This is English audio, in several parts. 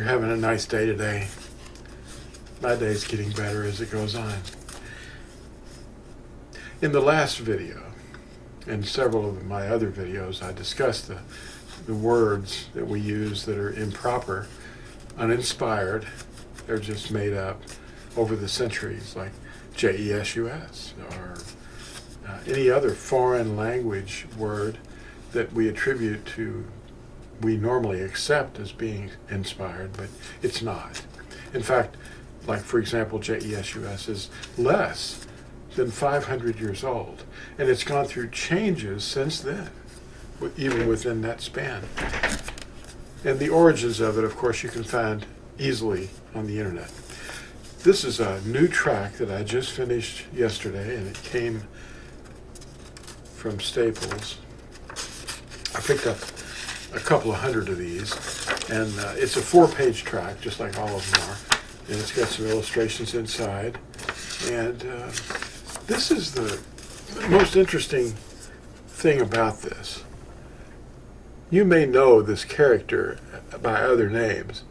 you're having a nice day today. My day's getting better as it goes on. In the last video, and several of my other videos, I discussed the words that we use that are improper, uninspired. They're just made up over the centuries, like Jesus, or any other foreign language word that we attribute to, we normally accept as being inspired, but it's not. In fact, like for example, Jesus is less than 500 years old, and it's gone through changes since then, even within that span. And the origins of it, of course, you can find easily on the internet. This is a new track that I just finished yesterday, and it came from Staples. I picked up a couple of hundred of these, and it's a 4-page track, just like all of them are, and it's got some illustrations inside. And this is the most interesting thing about this. You may know this character by other names,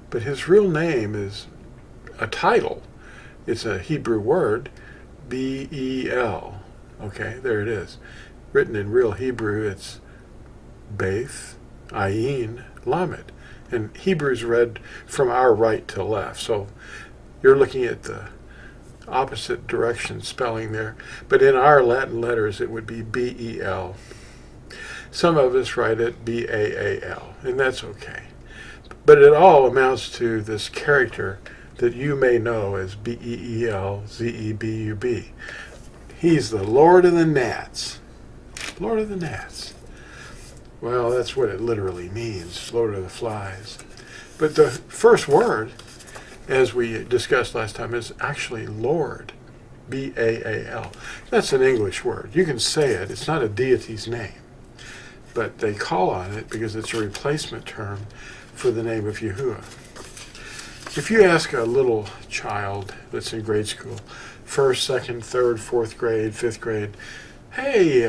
but his real name is a title. It's a Hebrew word, B-E-L. Okay, there it is. Written in real Hebrew, it's Beth, Ayin, Lamed. And Hebrew's read from our right to left. So you're looking at the opposite direction spelling there. But in our Latin letters, it would be B-E-L. Some of us write it B-A-A-L, and that's okay. But it all amounts to this character that you may know as B-E-E-L-Z-E-B-U-B. He's the Lord of the Gnats. Lord of the Gnats. Well, that's what it literally means, Lord of the Flies. But the first word, as we discussed last time, is actually Lord, B-A-A-L. That's an English word. You can say it. It's not a deity's name. But they call on it because it's a replacement term for the name of Yahuah. If you ask a little child that's in grade school, 1st, 2nd, 3rd, 4th grade, 5th grade, hey,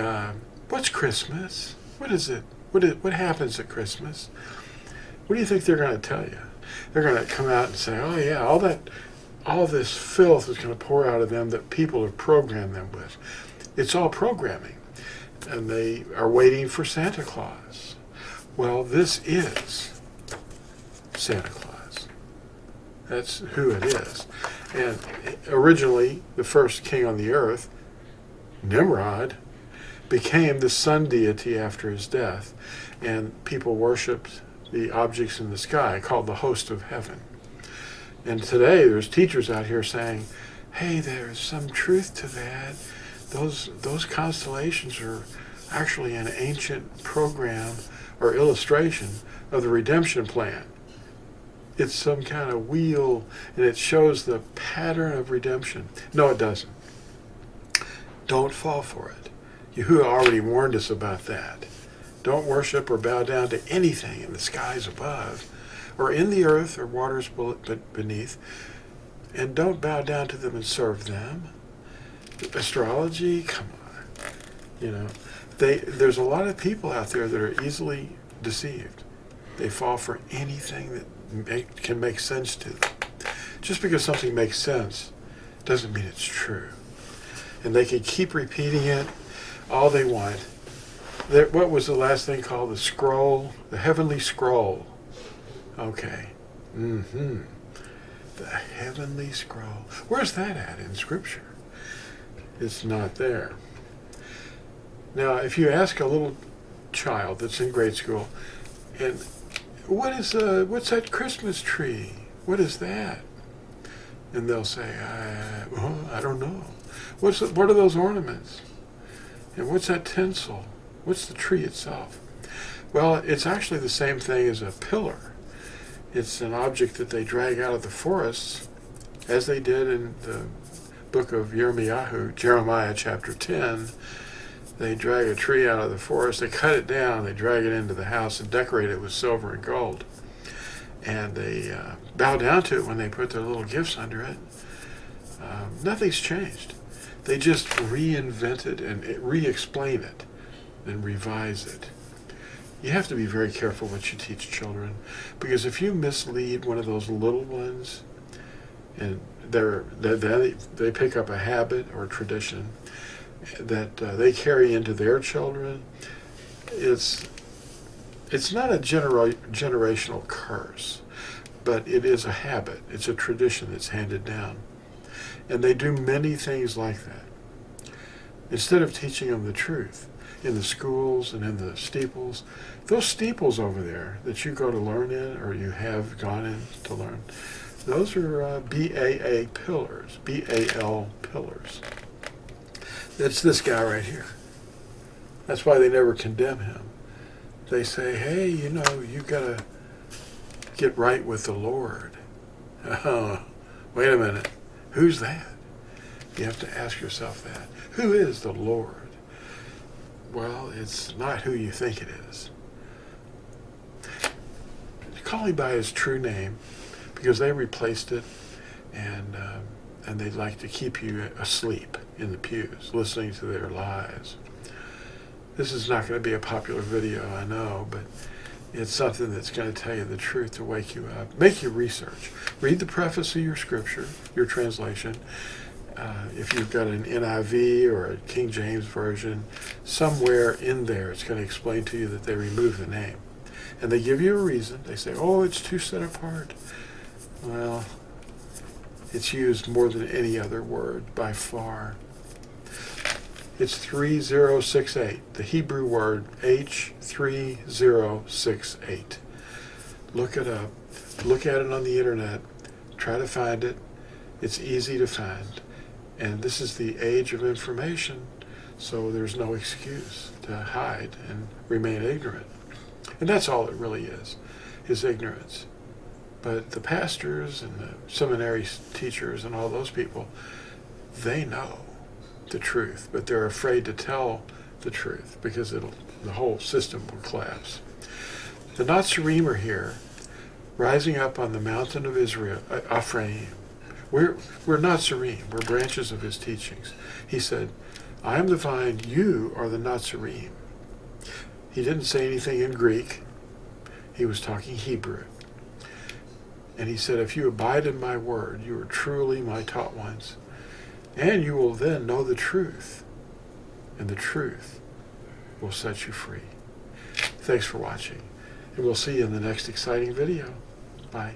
what's Christmas? What is it? What happens at Christmas? What do you think they're going to tell you? They're going to come out and say, oh yeah, all this filth is going to pour out of them that people have programmed them with. It's all programming. And they are waiting for Santa Claus. Well, this is Santa Claus. That's who it is. And originally, the first king on the earth, Nimrod, became the sun deity after his death. And people worshipped the objects in the sky, called the host of heaven. And today, there's teachers out here saying, hey, there's some truth to that. Those constellations are actually an ancient program or illustration of the redemption plan. It's some kind of wheel, and it shows the pattern of redemption. No, it doesn't. Don't fall for it. Yahuah already warned us about that. Don't worship or bow down to anything in the skies above, or in the earth or waters beneath, and don't bow down to them and serve them. Astrology, come on. You know, there's a lot of people out there that are easily deceived. They fall for anything that can make sense to them. Just because something makes sense doesn't mean it's true. And they can keep repeating it all they want. What was the last thing called? The scroll? The heavenly scroll. Okay. The heavenly scroll. Where's that at in Scripture? It's not there. Now, if you ask a little child that's in grade school, and what's that Christmas tree? What is that? And they'll say, I don't know. What are those ornaments? And what's that tinsel? What's the tree itself? Well, it's actually the same thing as a pillar. It's an object that they drag out of the forests, as they did in the book of Jeremiah chapter 10. They drag a tree out of the forest, they cut it down, they drag it into the house and decorate it with silver and gold. And they bow down to it when they put their little gifts under it. Nothing's changed. They just reinvent it and re-explain it and revise it. You have to be very careful what you teach children, because if you mislead one of those little ones, and they pick up a habit or tradition that they carry into their children, it's not a generational curse, but it is a habit. It's a tradition that's handed down. And they do many things like that. Instead of teaching them the truth in the schools and in the steeples, those steeples over there that you go to learn in, or you have gone in to learn, those are BAA pillars, BAL pillars. That's this guy right here. That's why they never condemn him. They say, hey, you know, you've got to get right with the Lord. Oh, wait a minute. Who's that? You have to ask yourself that. Who is the Lord? Well, it's not who you think it is. Call him by his true name, because they replaced it, and they'd like to keep you asleep in the pews, listening to their lies. This is not going to be a popular video, I know, but it's something that's going to tell you the truth to wake you up. Make your research. Read the preface of your scripture, your translation. If you've got an NIV or a King James version, somewhere in there it's going to explain to you that they remove the name. And they give you a reason. They say, oh, it's too set apart. Well, it's used more than any other word by far. It's 3068, the Hebrew word H3068. Look it up. Look at it on the internet. Try to find it. It's easy to find. And this is the age of information, so there's no excuse to hide and remain ignorant. And that's all it really is ignorance. But the pastors and the seminary teachers and all those people, they know the truth, but they're afraid to tell the truth because the whole system will collapse. The Natsarim are here, rising up on the mountain of Israel, Ephraim. We're Natsarim. We're branches of his teachings. He said, I am the vine, you are the Natsarim. He didn't say anything in Greek. He was talking Hebrew. And he said, if you abide in my word, you are truly my taught ones. And you will then know the truth. And the truth will set you free. Thanks for watching. And we'll see you in the next exciting video. Bye.